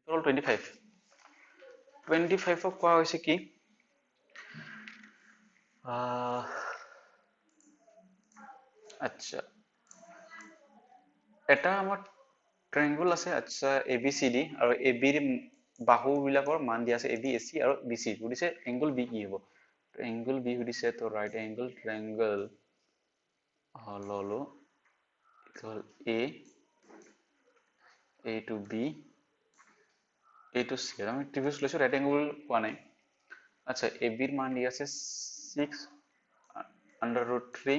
হ'ল 25 25ক কোৱা হৈছে কি আচ্ছা এটা আমাৰ ট্ৰায়াঙ্গল আছে আচ্ছা ABCD আৰু AB ৰ বাহু বিলাকৰ মান দিয়া আছে AB AC আৰু BC সুধিছে এংগল B কি হ'ব এংগল B সুধিছে তো ৰাইট এংগল ট্ৰায়াঙ্গল ললো হ'ল A to B A to C আমি ত্ৰিভুজ লৈছো ৰাইট এংগল পোৱা নাই আচ্ছা AB ৰ মান দিয়া আছে 6 √3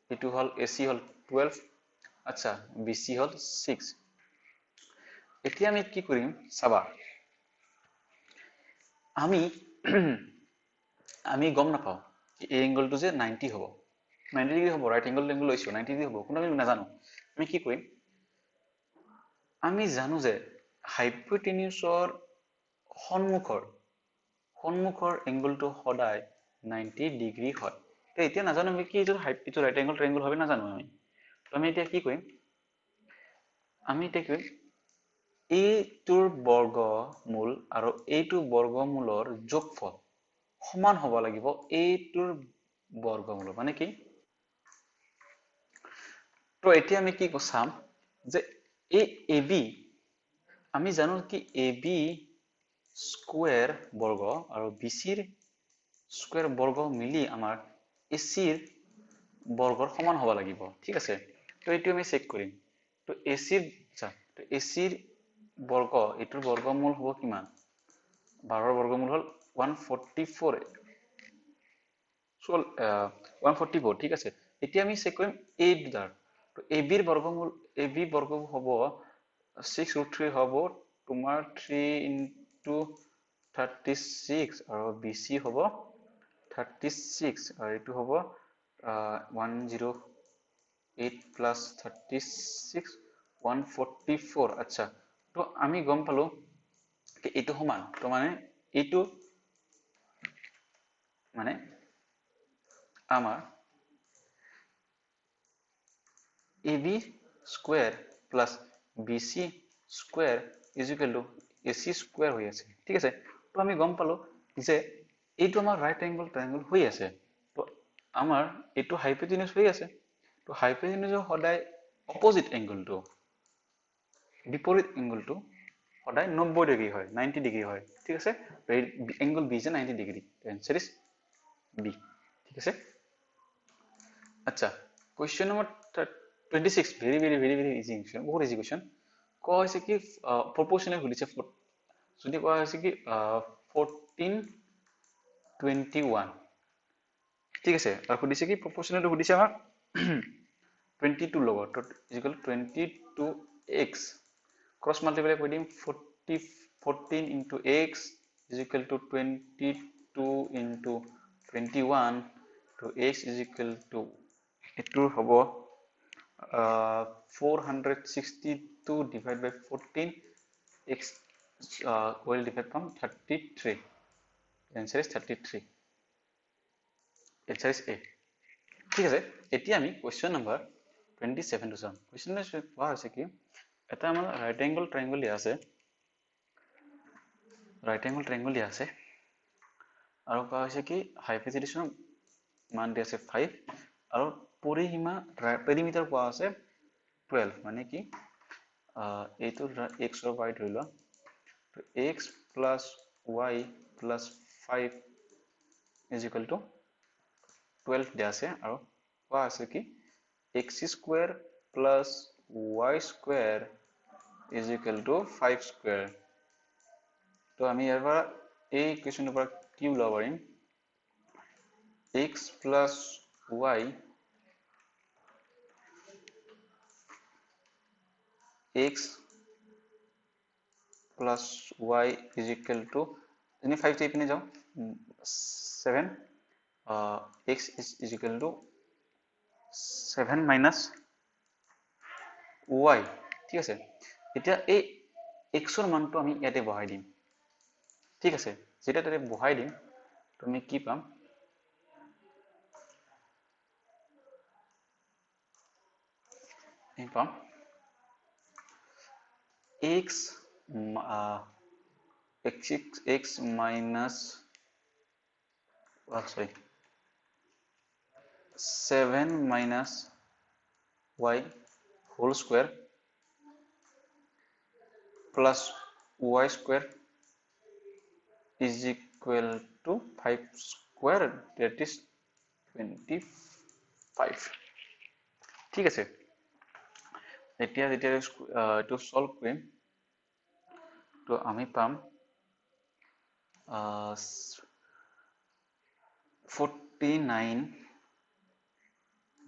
এটো হল AC হল 12 আচ্ছা BC হল 6 এতিয়া আমি কি কৰিম চাবা আমি গম নাপাও কি এই এংগলটো যে 90 হ'ব 90 ডিগ্ৰী হ'ব ৰাইট এংগল লৈছো 90 ডিগ্ৰী হ'ব কোনো আমি নাজানো আমি কি কৰিম আমি জানো যে হাইপোটেনিউছৰ সন্মুখৰ এংগলটো সদায় 90 ডিগ্ৰী হয় এতিয়া নাজানো আমি কি এইটো ৰাইট এংগল ট্ৰায়াঙ্গল হবে নাজানো আমি তো আমি এতিয়া কি কৰিম এইটোৰ বৰ্গমূল আৰু এইটো বৰ্গমূলৰ যোগফল সমান হ'ব লাগিব এইটোৰ বৰ্গমূল মানে কি তো এতিয়া আমি কি চাম যে এই AB আমি জানো কি AB স্কয়ার বর্গ আর BC র স্কয়ার বর্গ মিলি আমার AC র বৰ্গৰ সমান হ'ব লাগিব ঠিক আছে তো এইটো আমি চেক কৰিম তো AC ৰ তো AC ৰ বৰ্গ এটোৰ বৰ্গমূল হ'ব কিমান 12 ৰ বৰ্গমূল হ'ল 144 144 ঠিক আছে এতিয়া আমি চেক কৰিম A দুটাৰ তো AB ৰ বৰ্গমূল AB বৰ্গ হ'ব 6√3 হ'ব তোমাৰ 3 into 36 আৰু BC হ'ব 36 আৰু এটো হ'ব 108 plus 36 144 আচ্ছা তো আমি গম পালো কি এটো সমান তো মানে এটো মানে আমাৰ AB square plus BC square is equal to AC square হৈ আছে ঠিক আছে তো আমি গম পালো যে এইটো আমাৰ ৰাইট এংগল ট্ৰায়াঙ্গল হৈ আছে তো আমাৰ এইটো হাইপোটেনিউজ হৈ আছে তো হাইপোটেনিউজৰ সদায় অপোজিট এংগলটো বিপৰীত এংগলটো সদায় 90 ডিগ্ৰী হয় 90 ডিগ্ৰী হয় ঠিক আছে এংগল B যে 90 ডিগ্ৰী আনসাৰ ইজ B ঠিক আছে আচ্ছা question number 26 very easy question বহুত easy question কোৱা হৈছে কি proportional সুধিছে যদি কোৱা হৈছে কি 1421 ঠিক আছে আৰু সুধিছে কি proportional সুধিছে আমাক 22 লগত is equal to 22x cross multiply কৰি দিম 14 into x is equal to 22 into 21 to x is equal to এটোৰ হ'ব 462 divided by 14 x will divide from 33 answer is 33 answer is A ঠিক আছে এতিয়া আমি question number 27 টো চাম question number কোৱা হৈছে কি এটা আমাৰ right angle triangle দিয়া আছে আৰু কোৱা হৈছে কি hypotenuse মান দিয়া আছে 5 আৰু পৰিসীমা পেৰিমিটাৰ কোৱা আছে 12 মানে কি এইটো x আৰু y ধৰি লোৱা তো x plus y plus 5 is equal to 12 দিয়া আছে আৰু কোৱা আছে কি x square plus y square is equal to 5 square তো আমি ইয়াৰ পৰা এই ইকুৱেশ্যনৰ পৰা কি উলাব পাৰিম x plus y x plus y is equal to any 5 তে ইপিনে যাও 7 x is equal to 7 minus y ঠিক আছে এতিয়া এই x ৰ মানটো আমি ইয়াতে বহাই দিম ঠিক আছে যেটা তাতে বহাই দিম তুমি কি পাম এই পাম x x minus sorry 7 minus y whole square plus y square is equal to 5 square, that is 25. ঠিক আছে, এতিয়া যেতিয়া এইটো সলভ কৰিম তো আমি পাম 49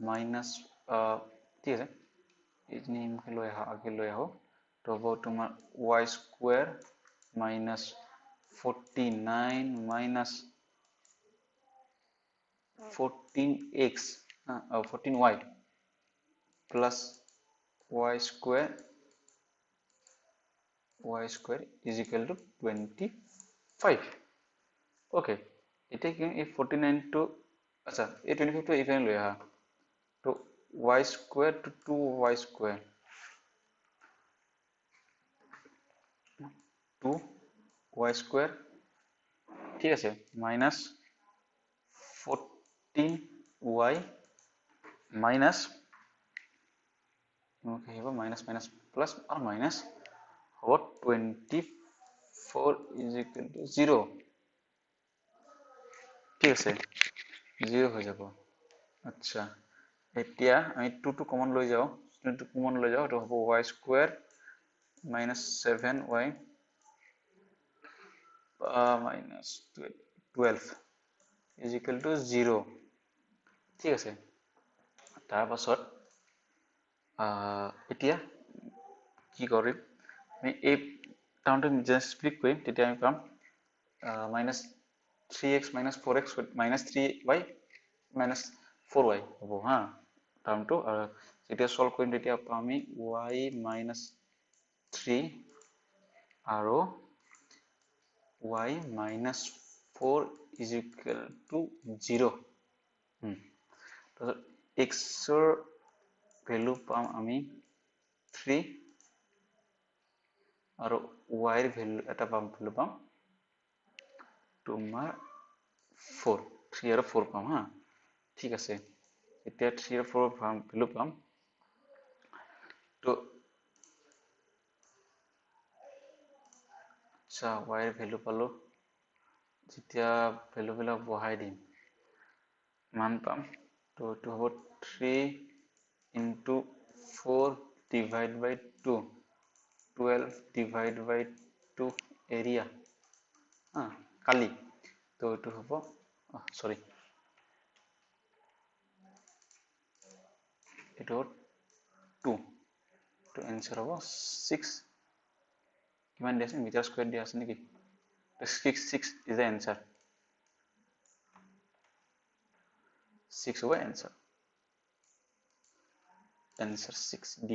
মাইনাস ঠিক আছে, এইখিনি লৈ আগে লৈ আহো, তো হ'ব তোমাৰ y square minus 49 minus 14x 14y plus y square is equal to 25. okay, এতিয়া কি এই 49 to আচ্ছা এই 25 to ইফালে লৈ আহা, তো y square to 2y square 2y square ঠিক আছে minus 14y minus minus minus plus আর মাইনাস হব 24 is equal to 0. ঠিক আছে 0 হৈ যাব। আচ্ছা এতিয়া আমি 2 টো কমন লৈ যাও, 2 টো কমন লৈ যাও, তো হ'ব y square minus 7y minus 12 is equal to 0. ঠিক আছে, তাৰ পাছত এতিয়া কি কৰিম, আমি এই টাৰ্মটো জাস্ট স্প্লিট কৰিম, তেতিয়া আমি পাম minus 3x minus 4x minus 3y minus 4y হ'ব হা টাৰ্মটো, আৰু যেতিয়া সলভ কৰিম তেতিয়া পাম আমি y minus 3 আৰু y minus 4 is equal to 0. তাৰপিছত x ৰ ভ্যালু পাম আমি 3 আৰু y ৰ ভ্যালু এটা ভ্যালু পাম তোমাৰ 4, 3 আৰু 4 পাম হা। ঠিক আছে, এতিয়া 3 আৰু 4 ভ্যালু পাম, তো আচ্ছা y ৰ ভ্যালু পালো, যেতিয়া ভ্যালু বিলাক বহাই দিম মান পাম, তো এইটো হ'ব 3 into 4 divided by 2, 12 divided by 2 area কালি, তো এইটো হ'ব সরি এইটো 2, তো এনসার হ'ব 6, কিমান দিয়া আছে মিটার স্কয়ার দিয়া আছে নেকি, 6 is the answer, 6 হ'ব answer 6D।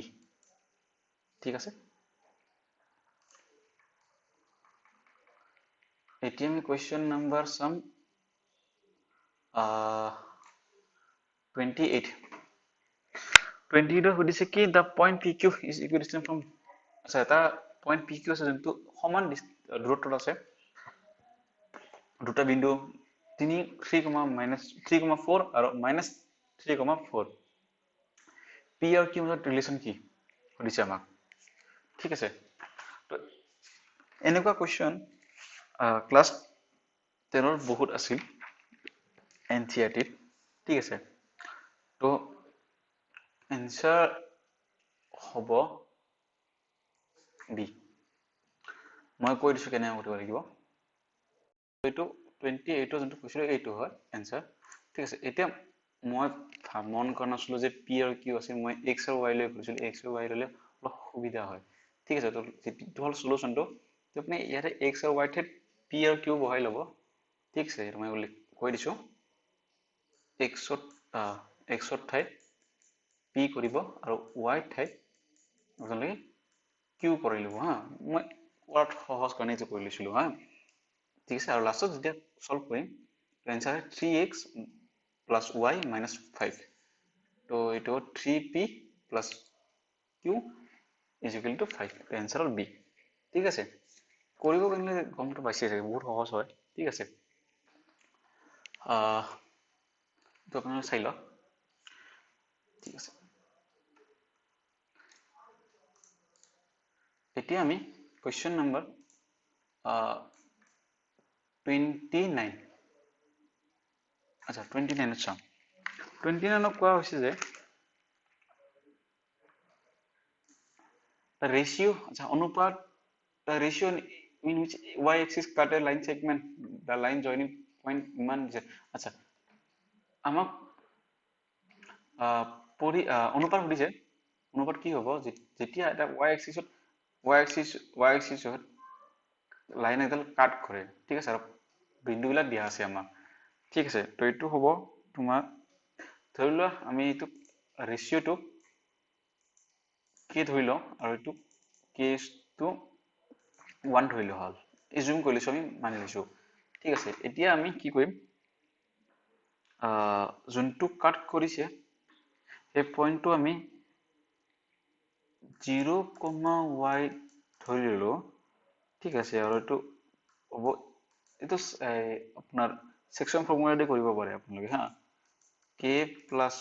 ঠিক আছে, এতিয়া আমি question number চাম 28 সুধিছে কি the point PQ is equidistant from, আচ্ছা এটা point PQ আছে যোনটো সমান দূৰত্বত আছে, দুটা বিন্দু 3,4 আৰু -3,4, P আৰু Q মাজত ৰিলেচন কি সুধিছে আমাক। ঠিক আছে, তো এনেকুৱা কুৱেশ্যন ক্লাছ 10 বহুত আছিল NCERT-ত। ঠিক আছে, তো এনসাৰ হ'ব বি, মই কৈ দিছো কেনেকৈ কৰিব লাগিব, এইটো 28 যোনটো কৈছিলো এইটো হয় এনসাৰ। ঠিক আছে, এতিয়া মই মন কৰা নাছিলো যে P আৰু Q আছে, মই x আৰু y লৈ কৰিছিলো, x আৰু y ললে অলপ সুবিধা হয়। ঠিক আছে, তো এইটো হ'ল সলিউশনটো, তো আপুনি ইয়াতে x আৰু y ঠাইত P আৰু Q বহাই ল'ব। ঠিক আছে, মই কৈ দিছো x ৰ ঠাইত P কৰিব আৰু y ঠাইত আপোনালোকে Q কৰি ল'ব হা, মই অলপ সহজ কাৰণে এইটো কৰি লৈছিলো হা। ঠিক আছে, আৰু লাষ্টত যেতিয়া সলভ কৰিম answer 3x plus y minus 5, তো এইটো 3p plus q is equal to 5, answer হ'ল B। ঠিক আছে কৰিব কাৰণে গমটো পাইছে চাগে বহুত সহজ হয় ঠিক আছে তো আপোনালোকে চাই লওক ঠিক আছে এতিয়া আমি কোৱেশ্চন নম্বৰ 29 আচ্ছা 29 চাম 29 কোৱা হৈছে যে the ratio আচ্ছা অনুপাত the ratio in which y axis cut a line segment the line joining point ইমান আচ্ছা আমাক অনুপাত সুধিছে অনুপাত কি হ'ব যেতিয়া এটা y axisত লাইন এডাল কাট কৰে ঠিক আছে আৰু বিন্দুবিলাক দিয়া আছে আমাক ঠিক আছে তো এইটো হ'ব তোমাৰ ধৰি লোৱা আমি এইটো ৰেচিঅ'টো কে ধৰি লওঁ আৰু এইটো কেছটো 1 ধৰি লোৱা হ'ল এজুম কৰি লৈছোঁ আমি মানি লৈছোঁ ঠিক আছে এতিয়া আমি কি কৰিম যোনটো কাট কৰিছে সেই পইণ্টটো আমি 0,y ধৰি ললোঁ ঠিক আছে আৰু এইটো হ'ব এইটো আপোনাৰ সেকশন ফৰ্মুলা দি কৰিব পাৰে আপোনালোকে হা k plus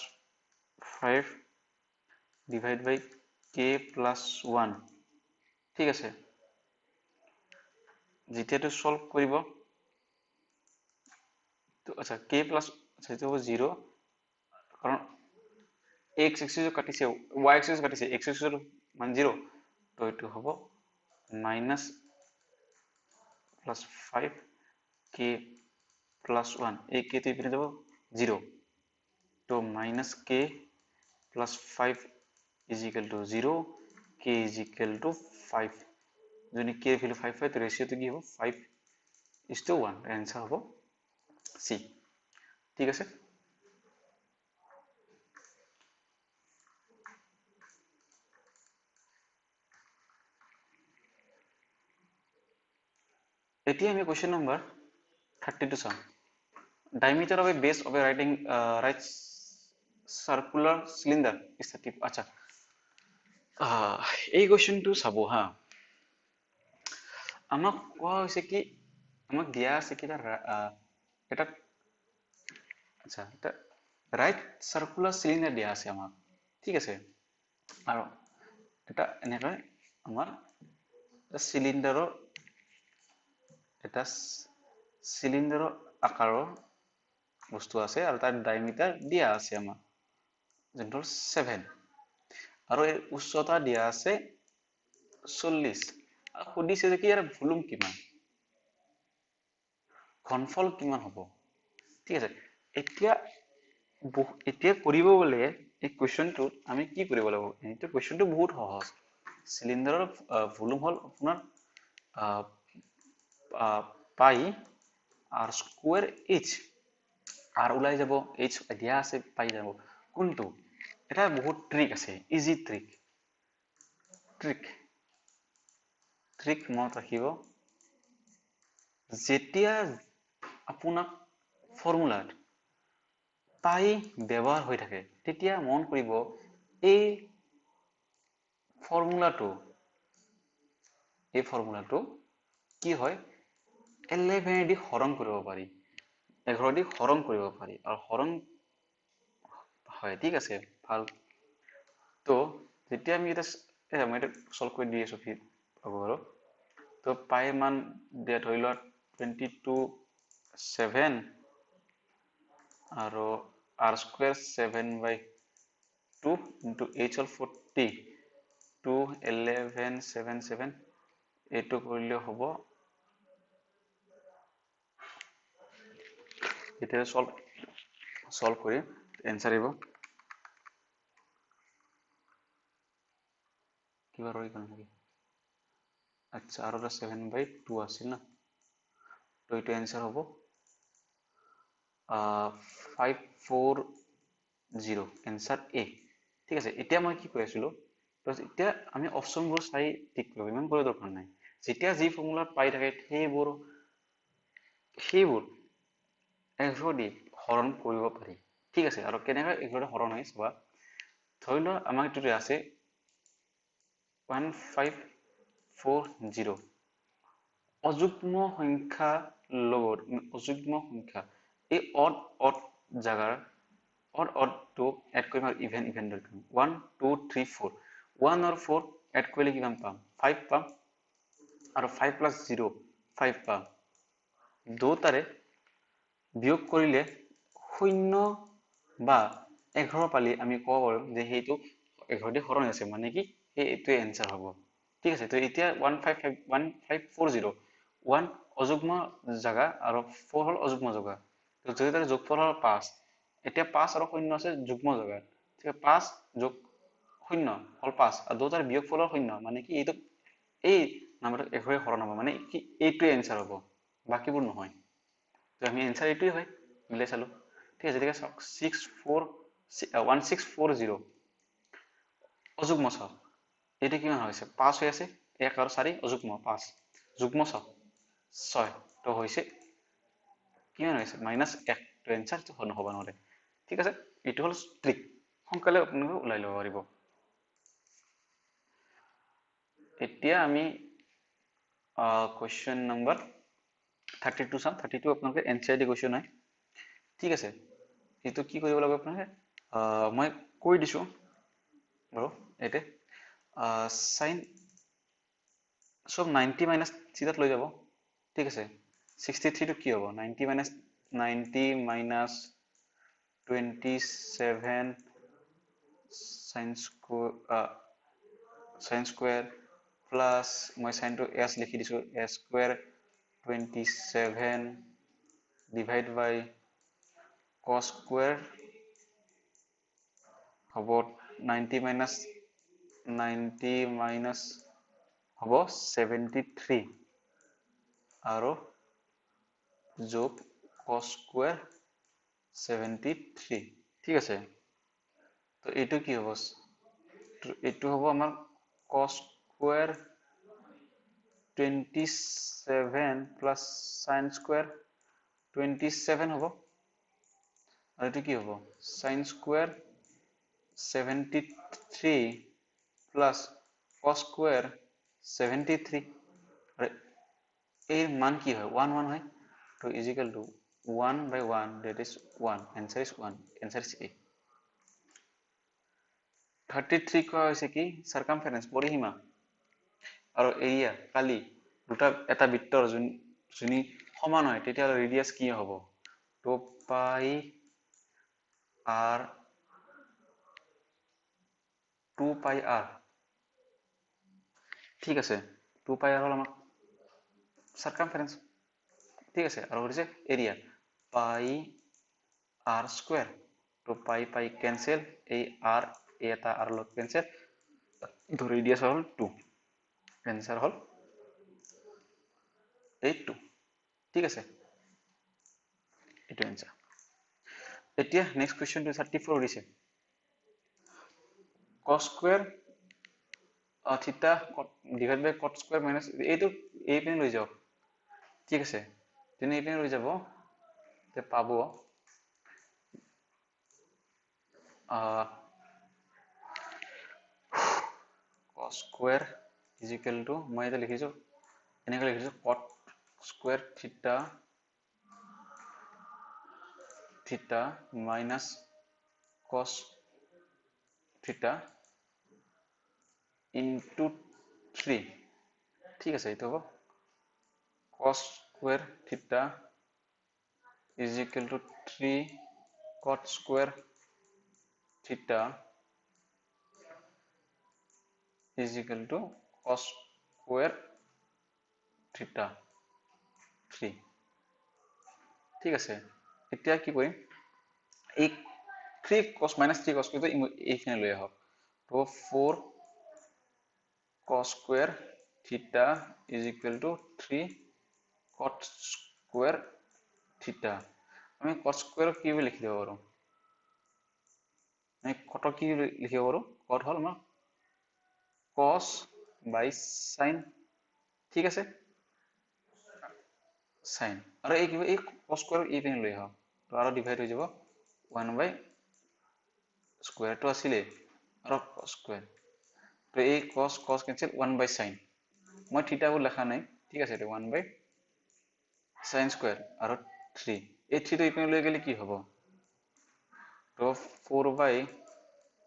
5 divided by k plus 1 ঠিক আছে যেতিয়াটো সলভ কৰিব তো আচ্ছা k plus আচ্ছা এইটো হ'ব 0 কাৰণ x axis কাটিছে y axis কাটিছে x axis মান 0 তো এইটো হ'ব minus plus 5 k plus 1 এই k টো ইপিনে যাব 0 তো minus k plus 5 is equal to 0 k is equal to 5 যদি k ভ্যালু 5 হয় তো রেশিওতে কি হবে 5:1 आंसर হবে c ঠিক আছে এতিয়া আমি কোশ্চেন নাম্বার 32 চাম diameter of a base of a right circular cylinder is 30 আচ্ছা এই কোশ্চেনটো চাব হা আমাক কোৱা হৈছে কি আমাক দিয়া আছে কি এটা আচ্ছা এটা ৰাইট সাৰ্কুলাৰ সিলিন্ডাৰ দিয়া আছে আমাক ঠিক আছে আৰু এটা এনেকৈ আমাৰ এটা সিলিন্ডাৰৰ আকাৰৰ বস্তু আছে আৰু তাৰ ডায়ামিটাৰ দিয়া আছে আমাক যোনটো 7 আৰু এই উচ্চতা দিয়া আছে 40 আৰু সুধিছে যে কি ইয়াৰ ভলিউম কিমান ঘনফল কিমান হ'ব ঠিক আছে এতিয়া কৰিব গ'লে এই কোৱেশ্চনটো আমি কি কৰিব লাগিব এইটো কোৱেশ্চনটো বহুত সহজ সিলিন্ডাৰৰ ভলিউম হ'ল আপোনাৰ পাই আর স্কোয়ার এইচ আর ওলাই যাব এইচ দিয়া আছে পাই যাব কোনটো এটা বহুত ট্ৰিক আছে ইজি ট্ৰিক মনত ৰাখিব যেতিয়া আপোনাক ফৰ্মুলাত পাই ব্যৱহাৰ হৈ থাকে তেতিয়া মন কৰিব এই ফৰ্মুলাটো কি হয় 11 দি হৰণ কৰিব পাৰি 11 দি হৰণ কৰিব পাৰি আৰু হৰণ হয় ঠিক আছে ভাল তো যেতিয়া আমি এটা মই এটা সলভ কৰি দি আছো পাব আৰু তো পাই মান দিয়া ধৰি লোৱা 22.7 আৰু r square 7/2 into h হ'ল 40 2 11 7 7 এইটো কৰিলে হ'ব এতিয়া সলভ কৰি এনসাৰ আহিব কিবা ৰৈ গ'ল নেকি আচ্ছা আৰু 7/2 আছিল না তো এইটো এনসার হ'ব 540 এনসার এ ঠিক আছে এতিয়া মই কি কৈ আছিলো তো এতিয়া আমি অপশনবোৰ চাই ঠিক কৰিব ইমান কৰিব দৰকাৰ নাই যেতিয়া যি ফৰ্মুলা পাই থাকে সেইবোৰ 11 দি হৰণ কৰিব পাৰি ঠিক আছে আৰু কেনেকৈ 11 হৰণ হয় চাবা ধৰি লোৱা আমাক এইটো আছে 1540 0 অযুগ্ম সংখ্যা লগত অযুগ্ম সংখ্যা এই অড জাগাৰ অড টো এড কৰিম আৰু ইভেন কৰিম 1 2 3 4 1 আৰু 4 এড কৰিলে কিমান পাম 5 পাম আৰু 5 প্লাস 0 5 পাম দুটাৰে বিয়োগ কৰিলে 0 বা 11 পালি আমি ক'ব পাৰো যে সেইটো 11 দি হৰণ আছে মানে কি এইটোৱে এনসাৰ হ'ব ঠিক আছে তো এতিয়া 1540 1 অযুগ্ম জাগা আৰু 4 হল অযুগ্ম জাগা তো যদি তাৰ যোগফল হল 5 এতিয়া 5 আৰু 0 আছে যুগ্ম জাগা ঠিক আছে 5 যোগ 0 হল 5 আৰু দুটাৰ বিয়োগফল হল 0 মানে কি এইটো এই নাম্বাৰটো 11 হৰণ হ'ব মানে কি এইটোৱে এনসাৰ হ'ব বাকিবোৰ নহয় তো আমি এনসাৰ এইটোৱে হয় মিলাই চালো ঠিক আছে ঠিক আছে 1640 অযুগ্ম চাওক এইটো কিমান হৈছে 5 হৈ আছে 1 আৰু 4 অযুগ্ম 5 যুগ্ম চাওক 6 তো হৈছে কিমান হৈছে -1 তো এনসাৰ নহ'ব নহ'লে ঠিক আছে এইটো হল ট্ৰিক সোনকালে আপোনালোকে ওলাই ল'ব পাৰিব এতিয়া আমি কোৱেশ্চন নম্বৰ 32 চাম 32 আপোনালোকে এনচিআৰটি কোৱেশ্চন হয় ঠিক আছে এইটো কি কৰিব লাগিব আপোনালোকে মই কৈ দিছো বাৰু এতে sin সব 90 মাইনাস চিধাত লৈ যাব ঠিক আছে 63 টো কি হ'ব 90 minus 90 minus 27 sin square plus মই sin to s লিখি দিছো s square 27 divide by cos square হ'ব 90 minus 90 minus হ'ব 73 আৰু যোগ cos square 73 ঠিক আছে তো এইটো কি হ'ব এইটো হ'ব আমাৰ cos square 27 plus sin square 27 হ'ব আৰু এইটো কি হ'ব sin square 73 plus cos square 73 এর মান কি হয় 1 1 হয় তো is equal to 1 by 1 that is 1 answer is 1 answer is A 33 কোৱা হৈছে কি circumference পৰিসীমা আৰু এৰিয়া কালি দুটা এটা বৃত্তৰ যোনি সমান হয় তেতিয়া ৰেডিয়াস কি হ'ব 2 pi r 2 pi r ঠিক আছে 2 pi r হল আমাৰ circumference ঠিক আছে আৰু হৈছে এৰিয়া pi r square তো pi pi cancel এই r এটা r লগ cancel তো ৰেডিয়াস হল 2 answer হল 82 ঠিক আছে এটো answer এতিয়া next question to 34 দিছে cos square theta divided by cot square minus এইটো এই পিনে লৈ যাও ঠিক আছে তেনে এই পিনে লৈ যাব তে পাবো cos square is equal to মই এটা লিখিছো এনেকৈ লিখিছো cot square theta minus cos theta into 3 ঠিক আছে এটা হ'ব cos square theta is equal to 3 cot square theta is equal to cos square theta 3 ঠিক আছে এতিয়া কি কৰিম এই 3 cos minus 3 cos টো এইখানে লৈ আহক তো 4 cos square theta is equal to 3 cot square theta আমি cos square কি বুলি লিখি দিব পাৰো আমি cot কি লিখিব পাৰো cot হল আমাৰ cos by sin ঠিক আছে sin আৰু এই কি এই cos square এই পিনে লৈ আহক তো আৰু ডিভাইড হৈ যাব 1 by square টো আছিলে আৰু cos square তো এই cos cancel 1 by sin মই থিটাবোৰ লেখা নাই ঠিক আছে এইটো 1 by sin square আৰু 3 এই 3 টো ইপিনে লৈ গ'লে কি হ'ব তো 4 by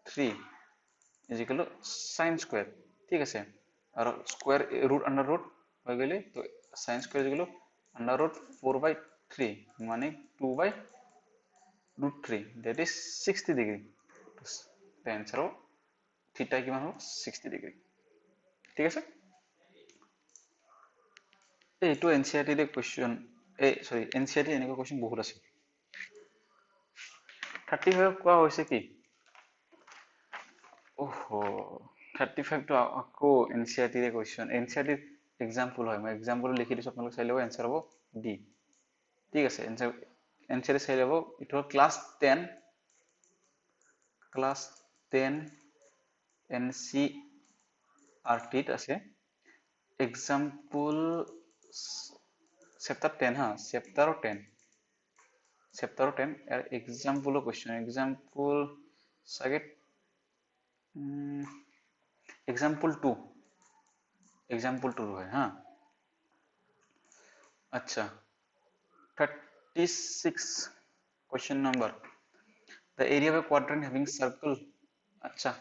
3 is equal to sin square ঠিক আছে আৰু square root under root হৈ গ'লে তো sin square is equal to under root 4 by 3 মানে 2 by root 3 that is 60 degree the answer of theta কিমান হ'ব 60 degree ঠিক আছে এইটো এনসিআরটি ৰ কোৱেশ্চন সৰি এনসিআৰটি এনেকুৱা কোৱেশ্চন বহুত আছে 35 কোৱা হৈছে কি ওহো 35 টো আকৌ এনসিআৰটি ৰ কোৱেশ্চন এনসিআরটি এক্সাম্পল হয় মই এক্সাম্পল লিখি দিছো আপোনালোক চাই ল'ব এনসার হ'ব ডি ঠিক আছে এনসিআরটি চাই ল'ব ইটো ক্লাস 10 এনসিআরটি আছে example chapter 10 ha chapter 10 er example question example sage example 2 hoy ha acha 36 question number the area of a quadrant having circle acha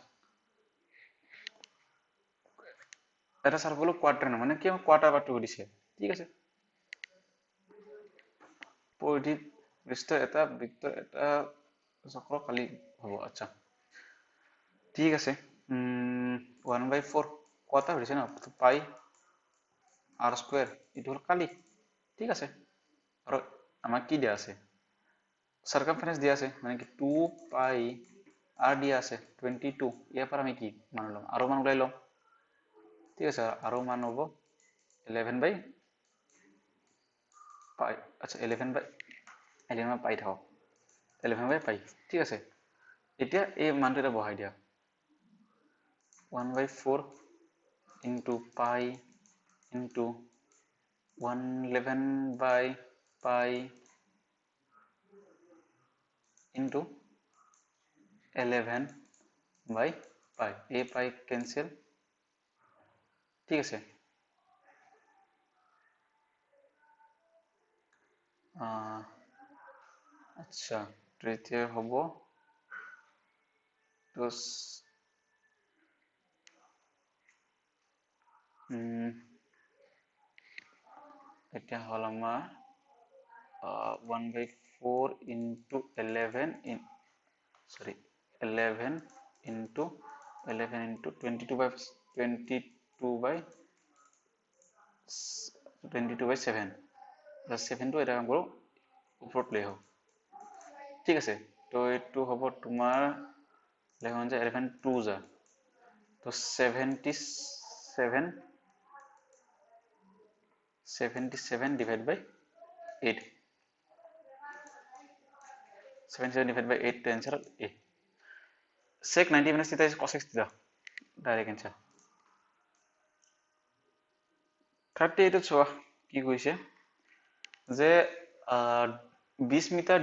এটা সার্কেল কোয়াড্রেন্ট মানে কি কোয়ার্টার বা টু দিছে ঠিক আছে পৰিধি পৃষ্ঠ এটা বৃত্ত এটা চক্ৰ খালি হ'ব আচ্ছা ঠিক আছে 1/4 কত হইছে না পাই r স্কয়ার ইটো হল খালি ঠিক আছে আৰু আমাক কি দিয়া আছে সার্কামফারেন্স দিয়া আছে মানে কি 2 পাই r দিয়া আছে 22 ইয়াৰ পৰা আমি কি মান লম আৰু মান উলাই লম ঠিক আছে আৰু মান হ'ব 11 বাই পাই আচ্ছা 11 বাই 11 পাই থাকক 11 বাই পাই ঠিক আছে এতিয়া এই মানটো এটা বহাই দিয়া 1/4 into pi into 111 by pi into 11 by pi a pi cancel ঠিক আছে আচ্ছা তৃতীয় হ'ব তো এতিয়া হল আমাৰ 1/4 into 11 in sorry 11 into 22 by 7 just 7 to এটা কাম কৰো ওপৰত লৈ আহো ঠিক আছে তো এইটো হ'ব তোমাৰ লেখন যে 11 2 যা তো 77 divided by 8 77 divided by 8 to answer A sec 90 minus theta is cos x theta direct answer 38 চোৱা কি কৈছে যে 20 মিটাৰ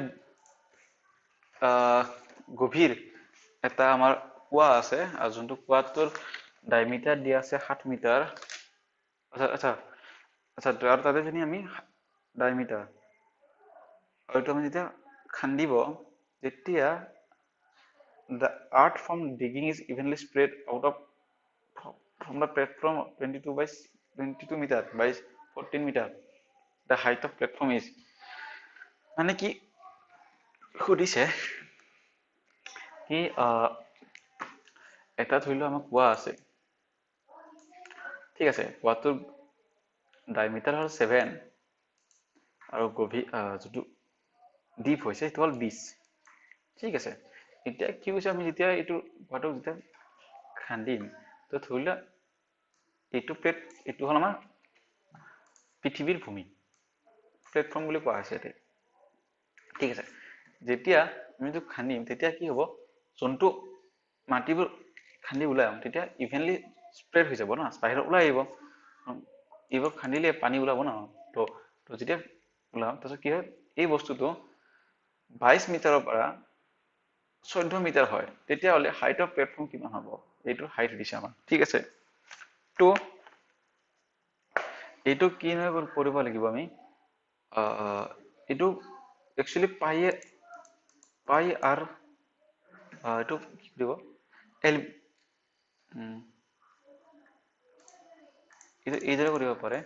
গভীৰ এটা আমাৰ কুয়া আছে আৰু যোনটো কুয়াটোৰ ডায়ামিটাৰ দিয়া আছে 7 মিটাৰ আচ্ছা আচ্ছা আৰু তাতে যদি আমি ডায়ামিটাৰ আৰু এইটো আমি যেতিয়া খান্দিব তেতিয়া the earth from digging is evenly spread out of from the platform 22 meter by 14 meter the height of platform is মানে কি সুধিছে কি এটা ধৰিলো আমাক কোৱা আছে ঠিক আছে কোৱাটোৰ ডায়ামিটাৰ হল 7 আৰু গভীৰ যেটো ডিপ হৈছে সেইটো হল 20 ঠিক আছে এতিয়া কি হৈছে আমি যেতিয়া এইটো কোৱাটো যেতিয়া খান্দিম তো ধৰিলা এইটো প্লেট এইটো হল আমাৰ পৃথিৱীৰ ভূমি প্লেটফৰ্ম বুলি কোৱা হৈছে এতে ঠিক আছে যেতিয়া আমি এইটো খান্দিম তেতিয়া কি হ'ব যোনটো মাটিবোৰ খান্দি উলাম তেতিয়া ইভেনলি স্প্ৰেড হৈ যাব না বাহিৰত ওলাই আহিব এইবোৰ খান্দিলে পানী ওলাব না তো যেতিয়া ওলাম তাৰপিছত কি হয় এই বস্তুটো 22 মিটাৰৰ পৰা 14 মিটাৰ হয় তেতিয়া হলে হাইট অফ প্লেটফৰ্ম কিমান হ'ব এইটো হাইট দিছে আমাৰ ঠিক আছে তো এইটো কি নহয় কৰিব লাগিব আমি এইটো একচুয়ালি পাই আৰ এইটো কি দিব এল এইদৰে কৰিব পাৰে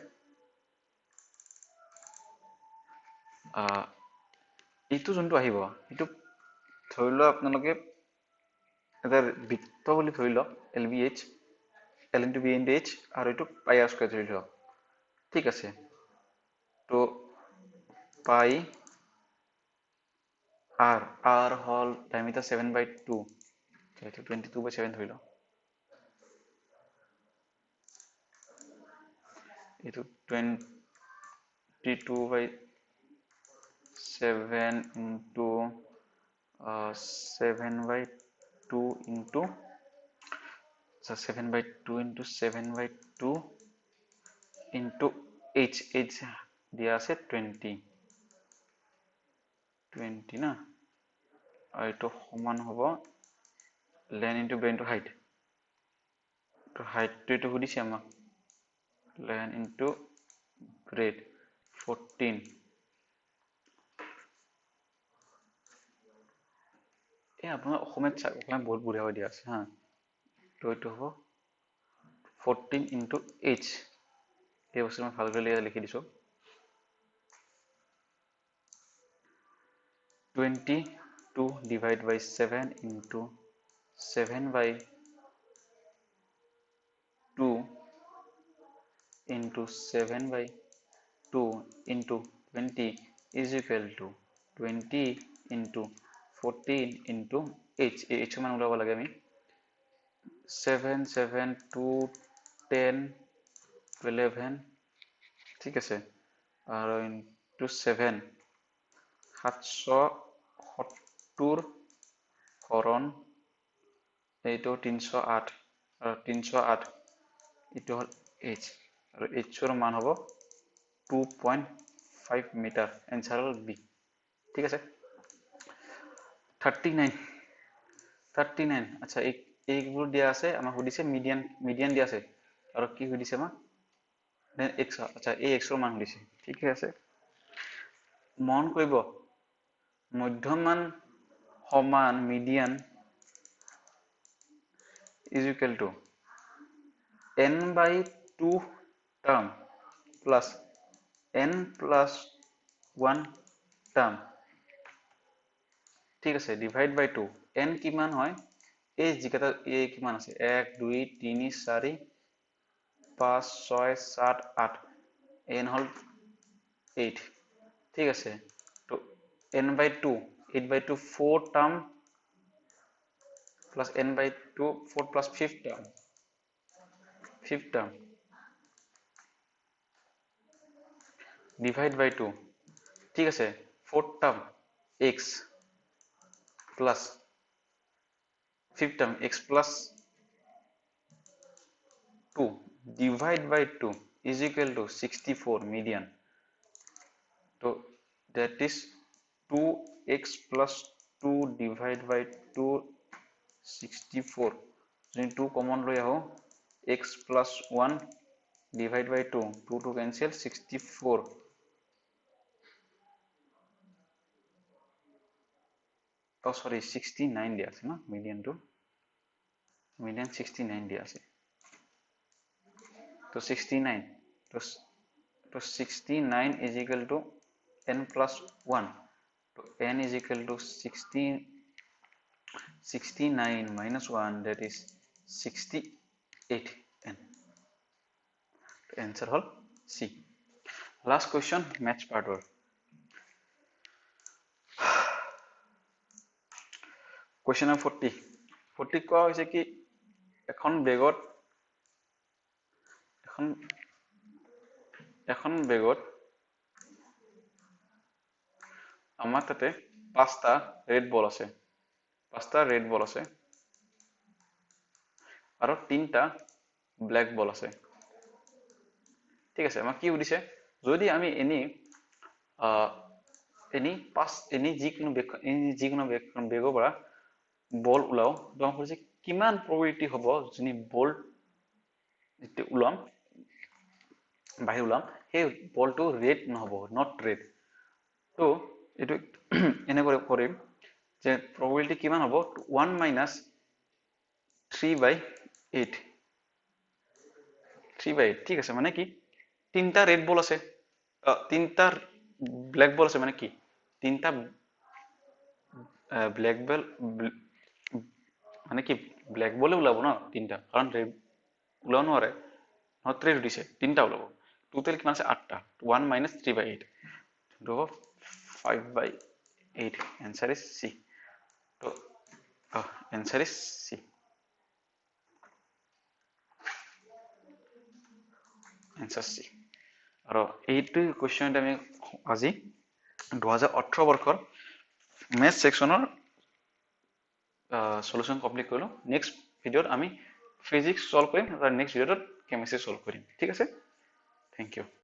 এইটো যোনটো আহিব এইটো ধৰি লওক আপোনালোকে এটা বৃত্ত বুলি ধৰি লওক LBH L into B into H আৰু এইটো পাই আৰ স্কয়াৰ ধৰি লওক ঠিক আছে তো পাই আৰ হল ডায়ামিটাৰ 7/2 এইটো 22/7 ধৰি লওক এইটো 22/7 into 7/2 into 7/2 into 7/2 into h দিয়া আছে 20 না আর এটা সমান হব লেন ইনটু ব্রেন টু হাইট তো হাইট তো এটা সুধিছে আমাক লেন ইনটু ব্রেড 14 এই আপোনাৰ অসমত বহুত বঢ়িয়া হৈ দিয়া আছে হা তো এইটো হ'ব 14 into h এই বস্তু মই ভালকৈ লিখি দিছো 22 divided by 7 into 7/2 into 7/2 into 20 is equal to 20 into 14 into h h মান উলাব লাগে আমি 7 7 2 10 11 ঠিক আছে আৰু into 7 770 হৰণ এইটো 308 আৰু 308 এইটো হল h আৰু h ৰ মান হ'ব 2.5 মিটাৰ এনসাৰ হল b ঠিক আছে 39 আচ্ছা এইবোৰ দিয়া আছে আমাক সুধিছে মিডিয়ান দিয়া আছে আৰু কি সুধিছে আমাক দেন x আচ্ছা এই x ৰ মান সুধিছে ঠিক আছে মন কৰিব মধ্যমান সমান median is equal to n/2 term plus n plus 1 term ঠিক আছে ডিভাইড বাই 2 n কিমান হয় এই জিকাটা এ কিমান আছে 1 2 3 4 5 6 7 8 n হল 8 ঠিক আছে তো n/2 8/2 4 term plus n/2 4 plus 5th term divide by 2 ঠিক আছে 4th term x plus 5th term x plus 2 divide by 2 is equal to 64 median so that is 2x plus 2 divided by 2 64 so 2 common লৈ আহো x plus 1 divide by 2 2 to cancel 64 oh sorry 69 দিয়া আছে না median 69 দিয়া আছে तो 69 तो 69 is equal to n plus 1 तो n is equal to 69 minus 1 that is 68 n तो answer hol C last question match part or question number 40 কোৱা হৈছে কি এখন বেগত আমাৰ তাতে 5টা ৰেড বল আছে আৰু 3টা ব্ল্যাক বল আছে ঠিক আছে আমাক কি সুধিছে যদি আমি এনি যিকোনো বেগৰ পৰা বল উলাও তো কৈছে কিমান প্ৰবাবিলিটি হ'ব যদি বল উলাম বাহিৰ ওলাম সেই বলটো ৰেড নহ'ব নট ৰেড তো এইটো এনেকৈ কৰিম যে probability কিমান হ'ব 1 minus 3/8 3/8 ঠিক আছে মানে কি তিনটা ৰেড বল আছে তিনটা ব্ল্যাক বল আছে মানে কি তিনটা ব্ল্যাক বল মানে কি ব্ল্যাক বলে ওলাব না তিনটা কারণ রেড ওলাব নোৱাৰে নট ৰেড দিছে তিনটা ওলাব টোটাল কিমান আছে 8টা 1 minus 3/8 তো 5/8 answer is C তো answer is C answer C আৰু এইটো কোৱেশ্চন আমি আজি 2018 বৰ্ষৰ মেথ সেকশনৰ সলিউশন কমপ্লিট কৰিলো নেক্সট ভিডিঅ'ত আমি ফিজিক্স সলভ কৰিম আৰু নেক্সট ভিডিঅ'ত কেমিষ্ট্ৰি সলভ কৰিম ঠিক আছে থ্যাংক ইউ